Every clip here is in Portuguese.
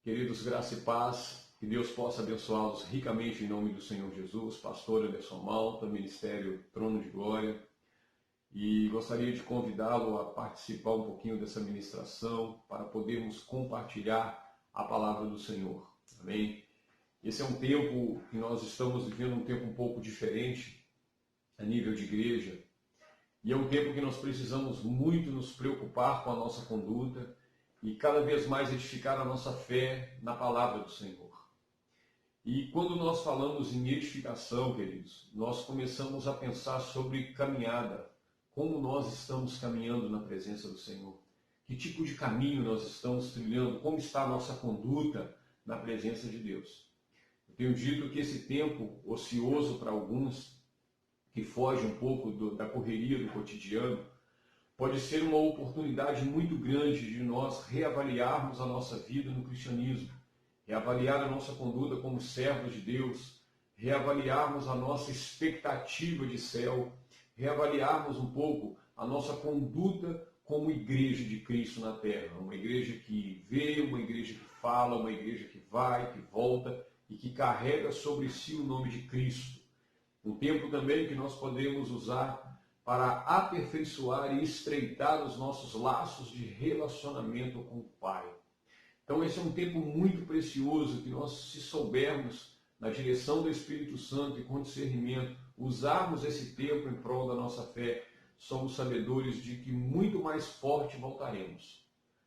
Queridos, graça e paz, que Deus possa abençoá-los ricamente em nome do Senhor Jesus, pastor Anderson Malta, Ministério Trono de Glória, e gostaria de convidá-lo a participar um pouquinho dessa ministração para podermos compartilhar a palavra do Senhor. Amém? Esse é um tempo que nós estamos vivendo, um tempo um pouco diferente a nível de igreja, e é um tempo que nós precisamos muito nos preocupar com a nossa conduta e cada vez mais edificar a nossa fé na palavra do Senhor. E quando nós falamos em edificação, queridos, nós começamos a pensar sobre caminhada, como nós estamos caminhando na presença do Senhor, que tipo de caminho nós estamos trilhando, como está a nossa conduta na presença de Deus. Eu tenho dito que esse tempo ocioso para alguns, que foge um pouco da correria do cotidiano, pode ser uma oportunidade muito grande de nós reavaliarmos a nossa vida no cristianismo, reavaliar a nossa conduta como servos de Deus, reavaliarmos a nossa expectativa de céu, reavaliarmos um pouco a nossa conduta como igreja de Cristo na terra, uma igreja que vê, uma igreja que fala, uma igreja que vai, que volta e que carrega sobre si o nome de Cristo. Um tempo também que nós podemos usar para aperfeiçoar e estreitar os nossos laços de relacionamento com o Pai. Então esse é um tempo muito precioso que nós, se soubermos, na direção do Espírito Santo e com discernimento, usarmos esse tempo em prol da nossa fé, somos sabedores de que muito mais forte voltaremos.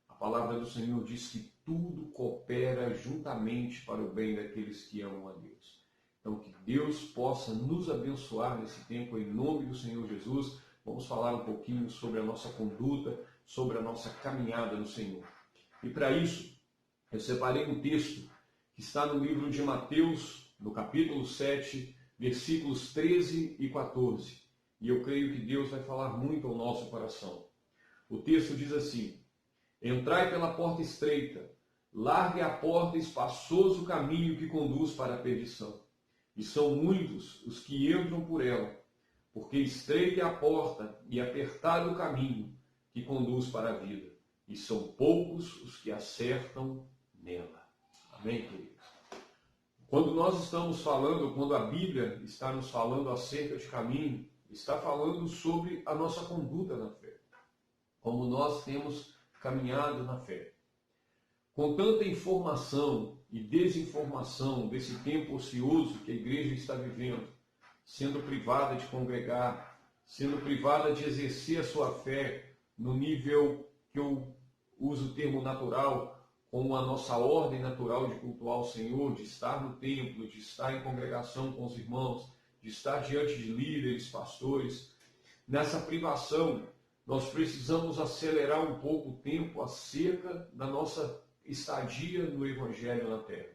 A palavra do Senhor diz que tudo coopera juntamente para o bem daqueles que amam a Deus. Então, que Deus possa nos abençoar nesse tempo, em nome do Senhor Jesus. Vamos falar um pouquinho sobre a nossa conduta, sobre a nossa caminhada no Senhor. E para isso, eu separei um texto que está no livro de Mateus, no capítulo 7, versículos 13 e 14. E eu creio que Deus vai falar muito ao nosso coração. O texto diz assim: Entrai pela porta estreita, largue a porta, espaçoso o caminho que conduz para a perdição. E são muitos os que entram por ela, porque estreita é a porta e apertado o caminho que conduz para a vida, e são poucos os que acertam nela. Amém, queridos? Quando nós estamos falando, quando a Bíblia está nos falando acerca de caminho, está falando sobre a nossa conduta na fé, como nós temos caminhado na fé. Com tanta informação e desinformação desse tempo ocioso que a igreja está vivendo, sendo privada de congregar, sendo privada de exercer a sua fé no nível que eu uso o termo natural, como a nossa ordem natural de cultuar o Senhor, de estar no templo, de estar em congregação com os irmãos, de estar diante de líderes, pastores. Nessa privação, nós precisamos acelerar um pouco o tempo acerca da nossa estadia no Evangelho na Terra.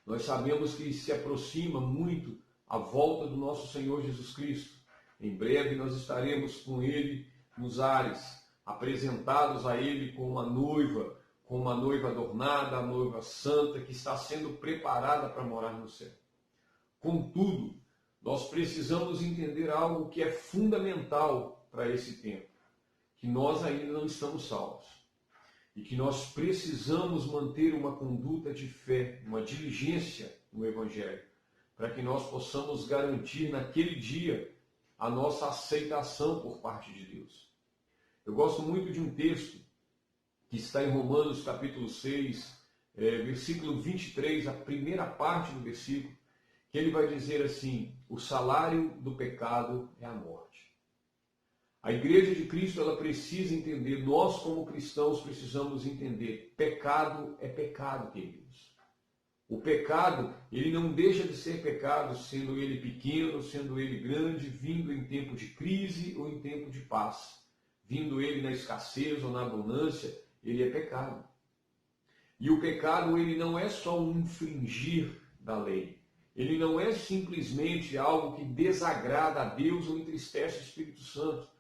Nós sabemos que se aproxima muito a volta do nosso Senhor Jesus Cristo. Em breve nós estaremos com Ele nos ares, apresentados a Ele como uma noiva adornada, a noiva santa, que está sendo preparada para morar no céu. Contudo, nós precisamos entender algo que é fundamental para esse tempo, que nós ainda não estamos salvos. E que nós precisamos manter uma conduta de fé, uma diligência no Evangelho, para que nós possamos garantir naquele dia a nossa aceitação por parte de Deus. Eu gosto muito de um texto que está em Romanos capítulo 6, versículo 23, a primeira parte do versículo, que ele vai dizer assim: o salário do pecado é a morte. A igreja de Cristo, ela precisa entender, nós como cristãos precisamos entender, pecado é pecado, queridos. O pecado, ele não deixa de ser pecado, sendo ele pequeno, sendo ele grande, vindo em tempo de crise ou em tempo de paz. Vindo ele na escassez ou na abundância, ele é pecado. E o pecado, ele não é só um infringir da lei. Ele não é simplesmente algo que desagrada a Deus ou entristece o Espírito Santo.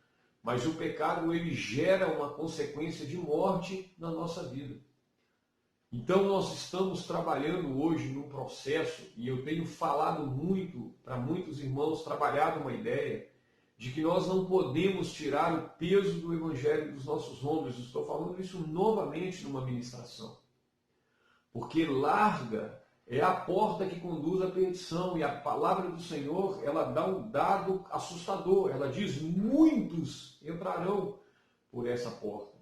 Mas o pecado, ele gera uma consequência de morte na nossa vida. Então nós estamos trabalhando hoje num processo, e eu tenho falado muito para muitos irmãos, trabalhado uma ideia, de que nós não podemos tirar o peso do Evangelho dos nossos ombros. Estou falando isso novamente numa ministração. porque larga é a porta que conduz à perdição, e a palavra do Senhor, ela dá um dado assustador, ela diz: muitos entrarão por essa porta.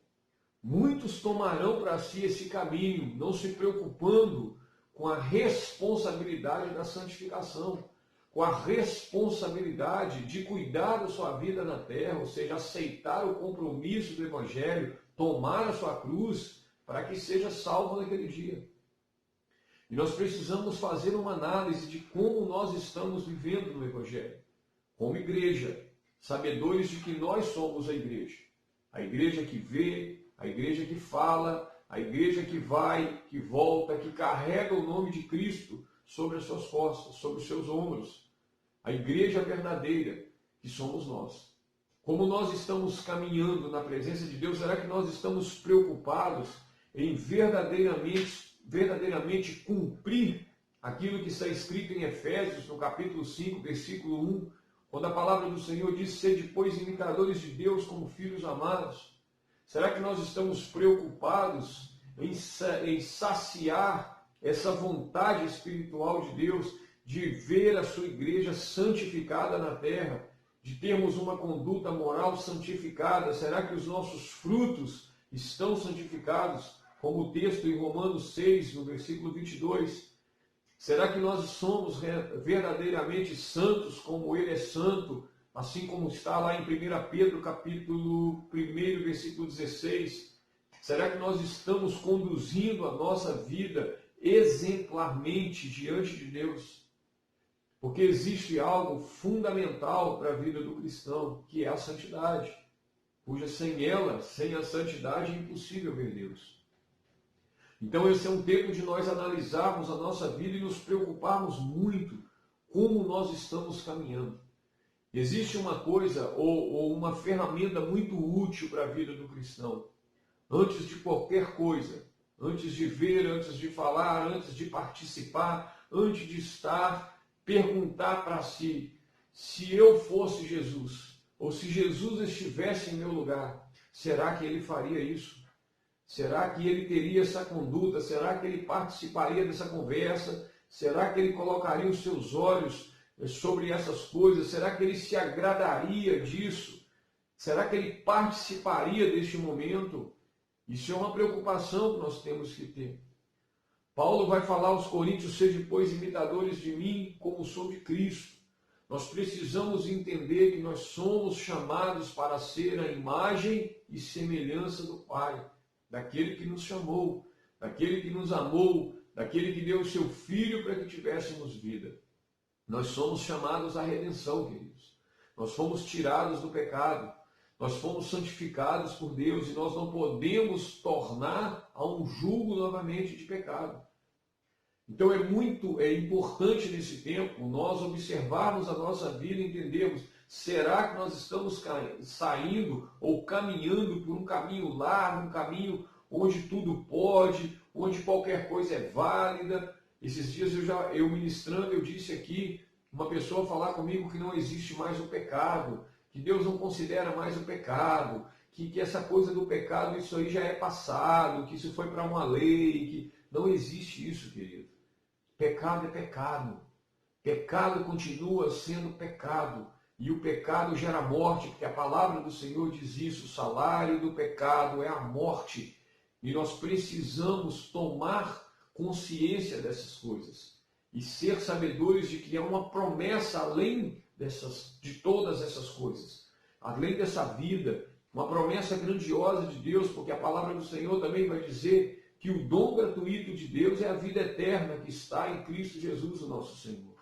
Muitos tomarão para si esse caminho, não se preocupando com a responsabilidade da santificação, com a responsabilidade de cuidar da sua vida na terra, ou seja, aceitar o compromisso do Evangelho, tomar a sua cruz, para que seja salvo naquele dia. E nós precisamos fazer uma análise de como nós estamos vivendo no Evangelho, como igreja, sabedores de que nós somos a igreja que vê, a igreja que fala, a igreja que vai, que volta, que carrega o nome de Cristo sobre as suas costas, sobre os seus ombros. A igreja verdadeira, que somos nós. Como nós estamos caminhando na presença de Deus, será que nós estamos preocupados em verdadeiramente cumprir aquilo que está escrito em Efésios, no capítulo 5, versículo 1, quando a palavra do Senhor diz: sede, pois, imitadores de Deus como filhos amados? Será que nós estamos preocupados em saciar essa vontade espiritual de Deus de ver a sua igreja santificada na terra, de termos uma conduta moral santificada? Será que os nossos frutos estão santificados, como o texto em Romanos 6, no versículo 22? Será que nós somos verdadeiramente santos como Ele é santo, assim como está lá em 1 Pedro, capítulo 1, versículo 16? Será que nós estamos conduzindo a nossa vida exemplarmente diante de Deus? Porque existe algo fundamental para a vida do cristão, que é a santidade, cuja sem ela, sem a santidade, é impossível ver Deus. Então esse é um tempo de nós analisarmos a nossa vida e nos preocuparmos muito como nós estamos caminhando. Existe uma coisa ou uma ferramenta muito útil para a vida do cristão. Antes de qualquer coisa, antes de ver, antes de falar, antes de participar, antes de estar, perguntar para si: se eu fosse Jesus, ou se Jesus estivesse em meu lugar, será que ele faria isso? Será que ele teria essa conduta? Será que ele participaria dessa conversa? Será que ele colocaria os seus olhos sobre essas coisas? Será que ele se agradaria disso? Será que ele participaria deste momento? Isso é uma preocupação que nós temos que ter. Paulo vai falar aos Coríntios: sede, pois, imitadores de mim, como sou de Cristo. Nós precisamos entender que nós somos chamados para ser a imagem e semelhança do Pai, daquele que nos chamou, daquele que nos amou, daquele que deu o seu Filho para que tivéssemos vida. Nós somos chamados à redenção, queridos. Nós fomos tirados do pecado. Nós fomos santificados por Deus e nós não podemos tornar a um jugo novamente de pecado. Então é importante nesse tempo nós observarmos a nossa vida e entendermos: será que nós estamos saindo ou caminhando por um caminho largo, um caminho onde tudo pode, onde qualquer coisa é válida? Esses dias eu ministrando, eu disse aqui, uma pessoa falar comigo que não existe mais o pecado, que Deus não considera mais o pecado, que essa coisa do pecado, isso aí já é passado, que isso foi para uma lei, que não existe isso, querido. Pecado é pecado. Pecado continua sendo pecado. E o pecado gera morte, porque a palavra do Senhor diz isso: o salário do pecado é a morte. E nós precisamos tomar consciência dessas coisas e ser sabedores de que há uma promessa além de todas essas coisas, além dessa vida, uma promessa grandiosa de Deus, porque a palavra do Senhor também vai dizer que o dom gratuito de Deus é a vida eterna que está em Cristo Jesus, o nosso Senhor.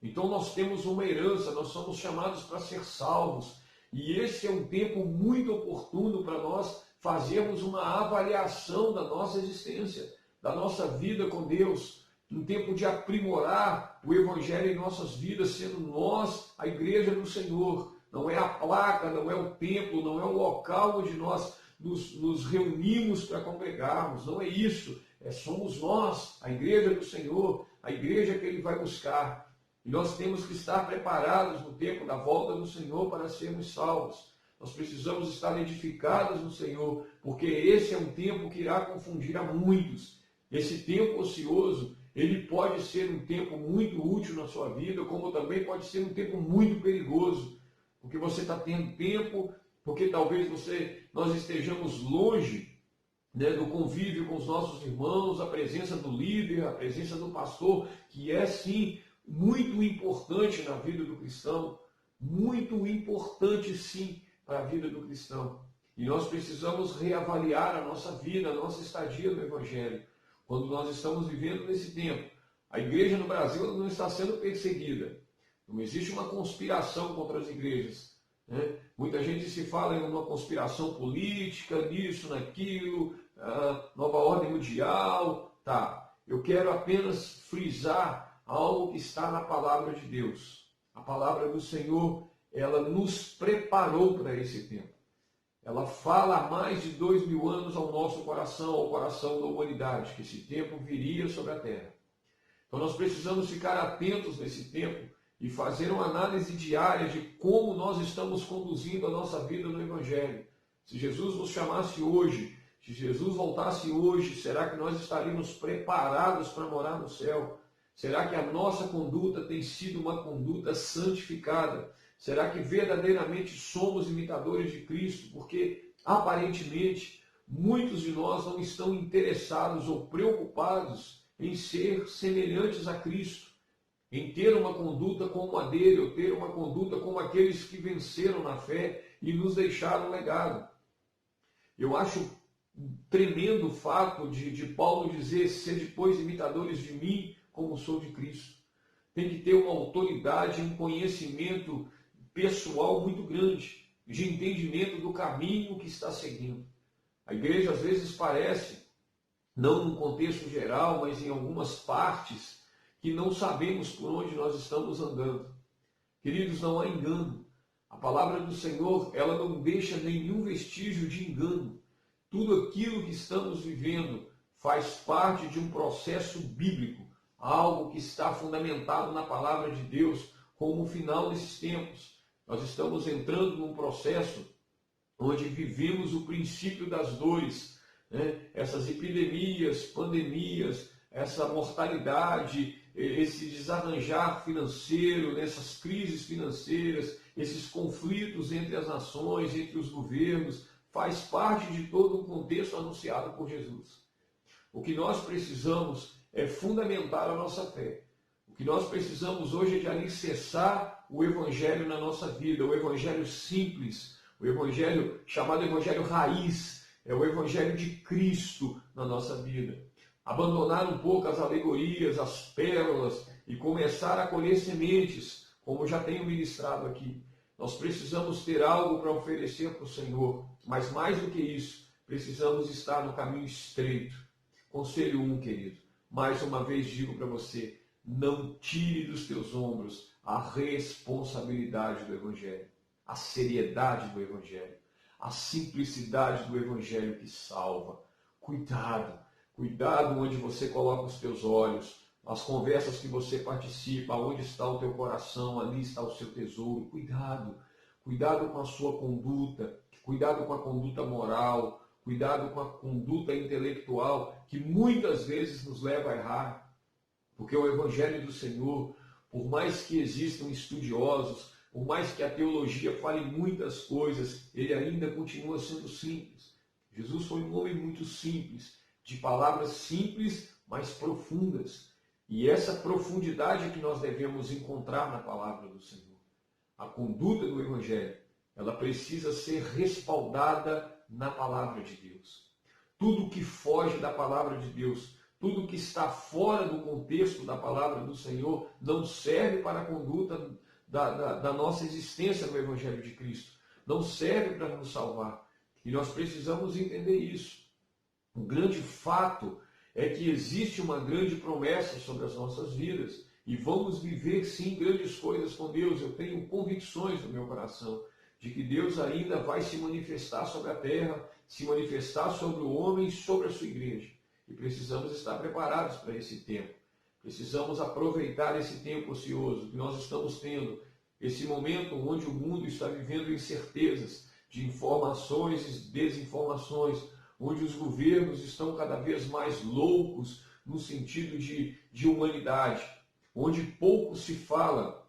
Então nós temos uma herança, nós somos chamados para ser salvos, e esse é um tempo muito oportuno para nós fazermos uma avaliação da nossa existência, da nossa vida com Deus, um tempo de aprimorar o Evangelho em nossas vidas, sendo nós a igreja do Senhor. Não é a placa, não é o templo, não é o local onde nós nos reunimos para congregarmos, não é isso. Somos nós, a igreja do Senhor, a igreja que Ele vai buscar. E nós temos que estar preparados no tempo da volta do Senhor para sermos salvos. Nós precisamos estar edificados no Senhor, porque esse é um tempo que irá confundir a muitos. Esse tempo ocioso, ele pode ser um tempo muito útil na sua vida, como também pode ser um tempo muito perigoso, porque você está tendo tempo, porque talvez nós estejamos longe, né, do convívio com os nossos irmãos, a presença do líder, a presença do pastor, que é sim muito importante na vida do cristão, muito importante sim para a vida do cristão. E nós precisamos reavaliar a nossa vida, a nossa estadia no Evangelho, quando nós estamos vivendo nesse tempo. A igreja no Brasil não está sendo perseguida, não existe uma conspiração contra as igrejas, né? Muita gente se fala em uma conspiração política, nisso, naquilo, nova ordem mundial, tá. Eu quero apenas frisar algo que está na palavra de Deus. A palavra do Senhor, ela nos preparou para esse tempo. Ela fala há mais de 2000 anos ao nosso coração, ao coração da humanidade, que esse tempo viria sobre a terra. Então nós precisamos ficar atentos nesse tempo e fazer uma análise diária de como nós estamos conduzindo a nossa vida no Evangelho. Se Jesus nos chamasse hoje, se Jesus voltasse hoje, será que nós estaríamos preparados para morar no céu? Será que a nossa conduta tem sido uma conduta santificada? Será que verdadeiramente somos imitadores de Cristo? Porque, aparentemente, muitos de nós não estão interessados ou preocupados em ser semelhantes a Cristo, em ter uma conduta como a dele, ou ter uma conduta como aqueles que venceram na fé e nos deixaram um legado. Eu acho tremendo o fato de Paulo dizer: sede, pois, imitadores de mim, como sou de Cristo. Tem que ter uma autoridade, um conhecimento pessoal muito grande, de entendimento do caminho que está seguindo. A igreja às vezes parece, não num contexto geral, mas em algumas partes, que não sabemos por onde nós estamos andando. Queridos, não há engano. A palavra do Senhor, ela não deixa nenhum vestígio de engano. Tudo aquilo que estamos vivendo faz parte de um processo bíblico, algo que está fundamentado na palavra de Deus, como o final desses tempos. Nós estamos entrando num processo onde vivemos o princípio das dores, né? Essas epidemias, pandemias, essa mortalidade, esse desarranjar financeiro, essas crises financeiras, esses conflitos entre as nações, entre os governos, faz parte de todo um contexto anunciado por Jesus. O que nós precisamos é fundamentar a nossa fé. O que nós precisamos hoje é de alicerçar o Evangelho na nossa vida, o Evangelho simples, o Evangelho chamado Evangelho raiz, é o Evangelho de Cristo na nossa vida. Abandonar um pouco as alegorias, as pérolas e começar a colher sementes, como já tenho ministrado aqui. Nós precisamos ter algo para oferecer para o Senhor, mas mais do que isso, precisamos estar no caminho estreito. Conselho 1, querido, mais uma vez digo para você, não tire dos teus ombros a responsabilidade do Evangelho, a seriedade do Evangelho, a simplicidade do Evangelho que salva. Cuidado. Cuidado onde você coloca os teus olhos, as conversas que você participa, onde está o teu coração, ali está o seu tesouro. Cuidado, cuidado com a sua conduta, cuidado com a conduta moral, cuidado com a conduta intelectual, que muitas vezes nos leva a errar. Porque o Evangelho do Senhor, por mais que existam estudiosos, por mais que a teologia fale muitas coisas, ele ainda continua sendo simples. Jesus foi um homem muito simples, de palavras simples, mas profundas. E essa profundidade que nós devemos encontrar na palavra do Senhor. A conduta do Evangelho, ela precisa ser respaldada na palavra de Deus. Tudo que foge da palavra de Deus, tudo que está fora do contexto da palavra do Senhor, não serve para a conduta da nossa existência no Evangelho de Cristo. Não serve para nos salvar. E nós precisamos entender isso. O grande fato é que existe uma grande promessa sobre as nossas vidas e vamos viver sim grandes coisas com Deus. Eu tenho convicções no meu coração de que Deus ainda vai se manifestar sobre a terra, se manifestar sobre o homem e sobre a sua igreja. E precisamos estar preparados para esse tempo. Precisamos aproveitar esse tempo ocioso que nós estamos tendo, esse momento onde o mundo está vivendo incertezas de informações e desinformações, onde os governos estão cada vez mais loucos no sentido de humanidade, onde pouco se fala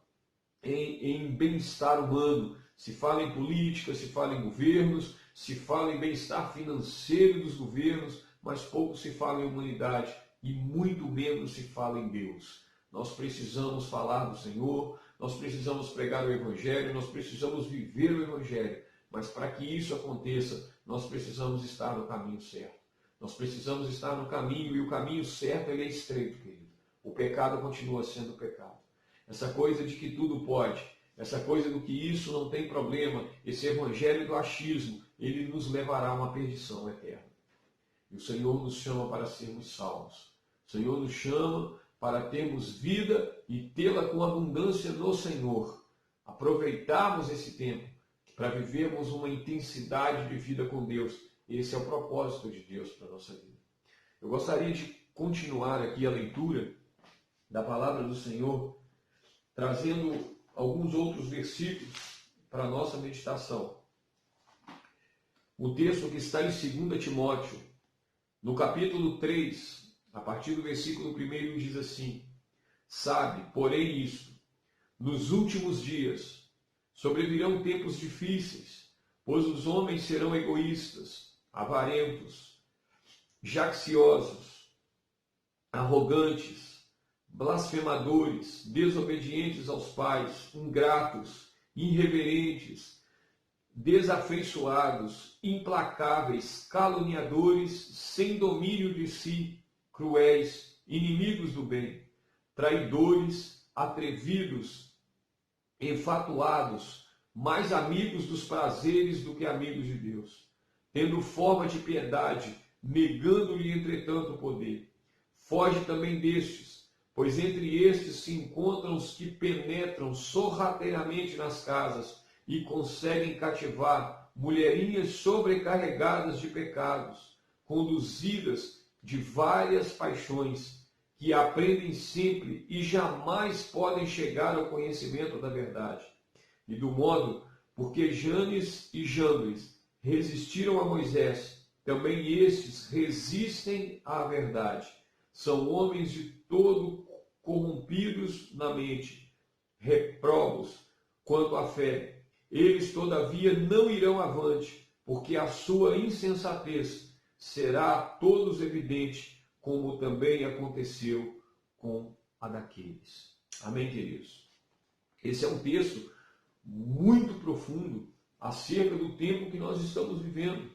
em bem-estar humano, se fala em política, se fala em governos, se fala em bem-estar financeiro dos governos, mas pouco se fala em humanidade e muito menos se fala em Deus. Nós precisamos falar do Senhor, nós precisamos pregar o Evangelho, nós precisamos viver o Evangelho, mas para que isso aconteça, nós precisamos estar no caminho certo. Nós precisamos estar no caminho, e o caminho certo ele é estreito, querido. O pecado continua sendo pecado. Essa coisa de que tudo pode, essa coisa do que isso não tem problema, esse evangelho do achismo, ele nos levará a uma perdição eterna. E o Senhor nos chama para sermos salvos. O Senhor nos chama para termos vida e tê-la com abundância no Senhor. Aproveitarmos esse tempo para vivermos uma intensidade de vida com Deus. Esse é o propósito de Deus para a nossa vida. Eu gostaria de continuar aqui a leitura da palavra do Senhor, trazendo alguns outros versículos para a nossa meditação. O texto que está em 2 Timóteo, no capítulo 3, a partir do versículo 1, diz assim: Sabe, porém, isto, nos últimos dias sobrevirão tempos difíceis, pois os homens serão egoístas, avarentos, jacciosos, arrogantes, blasfemadores, desobedientes aos pais, ingratos, irreverentes, desafeiçoados, implacáveis, caluniadores, sem domínio de si, cruéis, inimigos do bem, traidores, atrevidos, enfatuados, mais amigos dos prazeres do que amigos de Deus, tendo forma de piedade, negando-lhe entretanto o poder. Foge também destes, pois entre estes se encontram os que penetram sorrateiramente nas casas e conseguem cativar mulherinhas sobrecarregadas de pecados, conduzidas de várias paixões, que aprendem sempre e jamais podem chegar ao conhecimento da verdade. E do modo, porque Janes e Jambres resistiram a Moisés, também estes resistem à verdade. São homens de todo corrompidos na mente, reprobos quanto à fé. Eles, todavia, não irão avante, porque a sua insensatez será a todos evidente, como também aconteceu com a daqueles. Amém, queridos? Esse é um texto muito profundo acerca do tempo que nós estamos vivendo,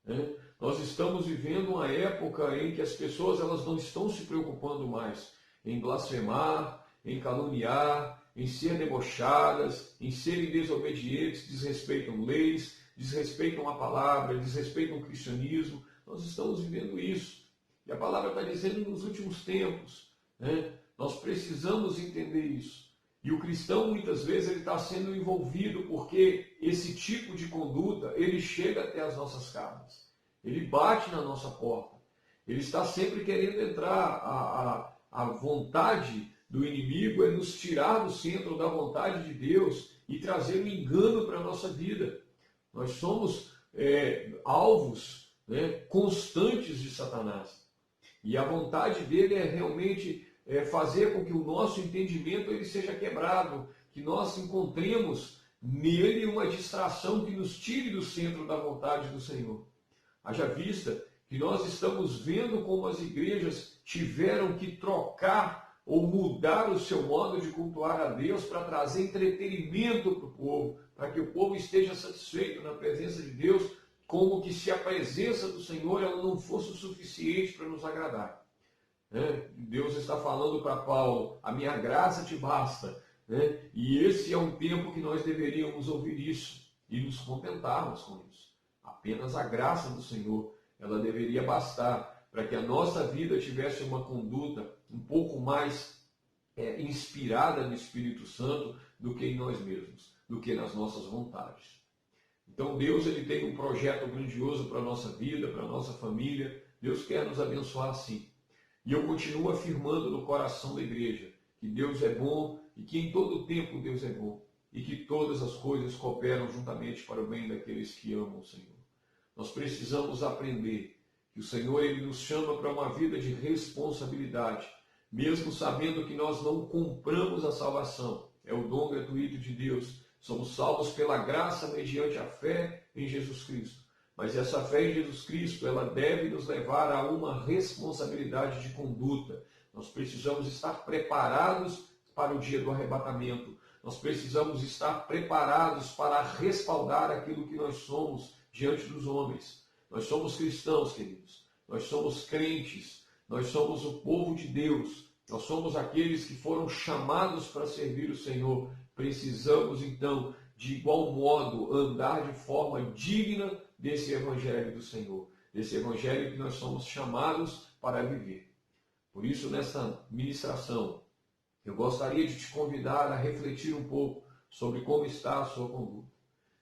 né? Nós estamos vivendo uma época em que as pessoas elas não estão se preocupando mais em blasfemar, em caluniar, em ser debochadas, em serem desobedientes, desrespeitam leis, desrespeitam a palavra, desrespeitam o cristianismo. Nós estamos vivendo isso. E a palavra está dizendo nos últimos tempos, né? Nós precisamos entender isso. E o cristão, muitas vezes, ele está sendo envolvido porque esse tipo de conduta, ele chega até as nossas casas. Ele bate na nossa porta. Ele está sempre querendo entrar. A vontade do inimigo é nos tirar do centro da vontade de Deus e trazer um engano para a nossa vida. Nós somos alvos, né, constantes de Satanás. E a vontade dele é realmente fazer com que o nosso entendimento ele seja quebrado, que nós encontremos nele uma distração que nos tire do centro da vontade do Senhor. Haja vista que nós estamos vendo como as igrejas tiveram que trocar ou mudar o seu modo de cultuar a Deus para trazer entretenimento para o povo, para que o povo esteja satisfeito na presença de Deus, como que se a presença do Senhor ela não fosse o suficiente para nos agradar. Deus está falando para Paulo, a minha graça te basta. E esse é um tempo que nós deveríamos ouvir isso e nos contentarmos com isso. Apenas a graça do Senhor, ela deveria bastar para que a nossa vida tivesse uma conduta um pouco mais inspirada no Espírito Santo do que em nós mesmos, do que nas nossas vontades. Então Deus ele tem um projeto grandioso para a nossa vida, para a nossa família. Deus quer nos abençoar assim. E eu continuo afirmando no coração da igreja que Deus é bom e que em todo tempo Deus é bom e que todas as coisas cooperam juntamente para o bem daqueles que amam o Senhor. Nós precisamos aprender que o Senhor ele nos chama para uma vida de responsabilidade, mesmo sabendo que nós não compramos a salvação, é o dom gratuito de Deus. Somos salvos pela graça mediante a fé em Jesus Cristo. Mas essa fé em Jesus Cristo, ela deve nos levar a uma responsabilidade de conduta. Nós precisamos estar preparados para o dia do arrebatamento. Nós precisamos estar preparados para respaldar aquilo que nós somos diante dos homens. Nós somos cristãos, queridos. Nós somos crentes. Nós somos o povo de Deus. Nós somos aqueles que foram chamados para servir o Senhor. Precisamos, então, de igual modo, andar de forma digna desse Evangelho do Senhor. Desse Evangelho que nós somos chamados para viver. Por isso, nessa ministração, eu gostaria de te convidar a refletir um pouco sobre como está a sua conduta.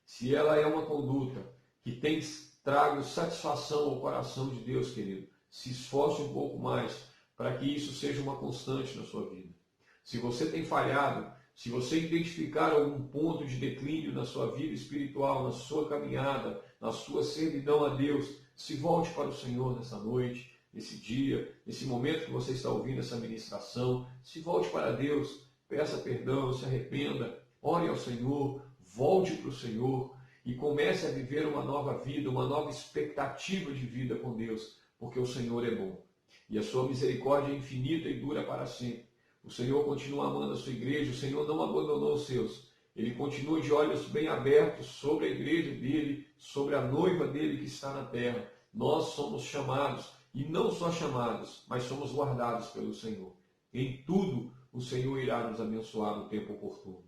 Se ela é uma conduta que tem trago satisfação ao coração de Deus, querido, se esforce um pouco mais para que isso seja uma constante na sua vida. Se você tem falhado, se você identificar algum ponto de declínio na sua vida espiritual, na sua caminhada, na sua servidão a Deus, se volte para o Senhor nessa noite, nesse dia, nesse momento que você está ouvindo essa ministração. Se volte para Deus, peça perdão, se arrependa, ore ao Senhor, volte para o Senhor e comece a viver uma nova vida, uma nova expectativa de vida com Deus, porque o Senhor é bom e a sua misericórdia é infinita e dura para sempre. O Senhor continua amando a sua igreja, o Senhor não abandonou os seus. Ele continua de olhos bem abertos sobre a igreja dele, sobre a noiva dele que está na terra. Nós somos chamados, e não só chamados, mas somos guardados pelo Senhor. Em tudo, o Senhor irá nos abençoar no tempo oportuno.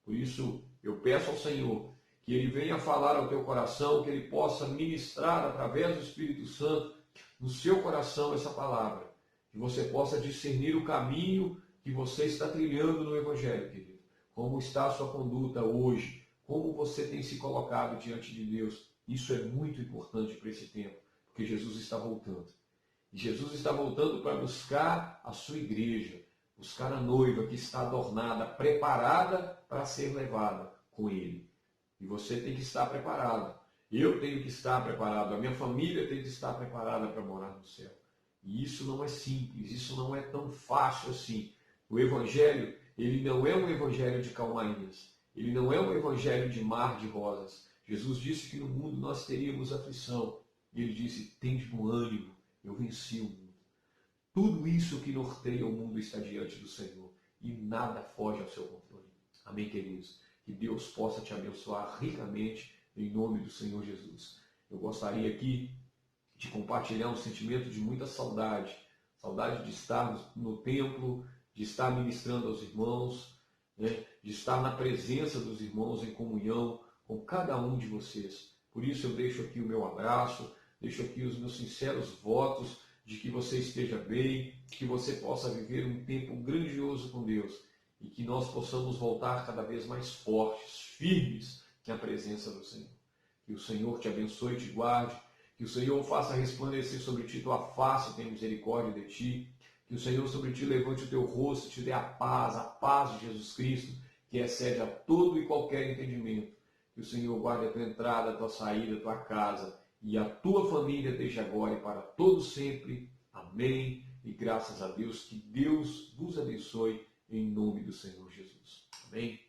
Por isso, eu peço ao Senhor que Ele venha falar ao teu coração, que Ele possa ministrar através do Espírito Santo no seu coração essa palavra. Que você possa discernir o caminho que você está trilhando no Evangelho, querido. Como está a sua conduta hoje, como você tem se colocado diante de Deus. Isso é muito importante para esse tempo, porque Jesus está voltando. E Jesus está voltando para buscar a sua igreja, buscar a noiva que está adornada, preparada para ser levada com Ele. E você tem que estar preparado. Eu tenho que estar preparado, a minha família tem que estar preparada para morar no céu. E isso não é simples, isso não é tão fácil assim. O Evangelho, ele não é um evangelho de calmainhas. Ele não é um evangelho de mar de rosas. Jesus disse que no mundo nós teríamos aflição. E ele disse, tende bom ânimo, eu venci o mundo. Tudo isso que norteia o mundo está diante do Senhor. E nada foge ao seu controle. Amém, queridos? Que Deus possa te abençoar ricamente em nome do Senhor Jesus. Eu gostaria aqui de compartilhar um sentimento de muita saudade. Saudade de estar no templo, de estar ministrando aos irmãos, né? De estar na presença dos irmãos em comunhão com cada um de vocês. Por isso eu deixo aqui o meu abraço, deixo aqui os meus sinceros votos de que você esteja bem, que você possa viver um tempo grandioso com Deus e que nós possamos voltar cada vez mais fortes, firmes na presença do Senhor. Que o Senhor te abençoe e te guarde, que o Senhor faça resplandecer sobre ti tua face e tenha misericórdia de ti. Que o Senhor sobre ti levante o teu rosto e te dê a paz de Jesus Cristo, que excede a todo e qualquer entendimento. Que o Senhor guarde a tua entrada, a tua saída, a tua casa e a tua família desde agora e para todo sempre. Amém. E graças a Deus, que Deus vos abençoe em nome do Senhor Jesus. Amém.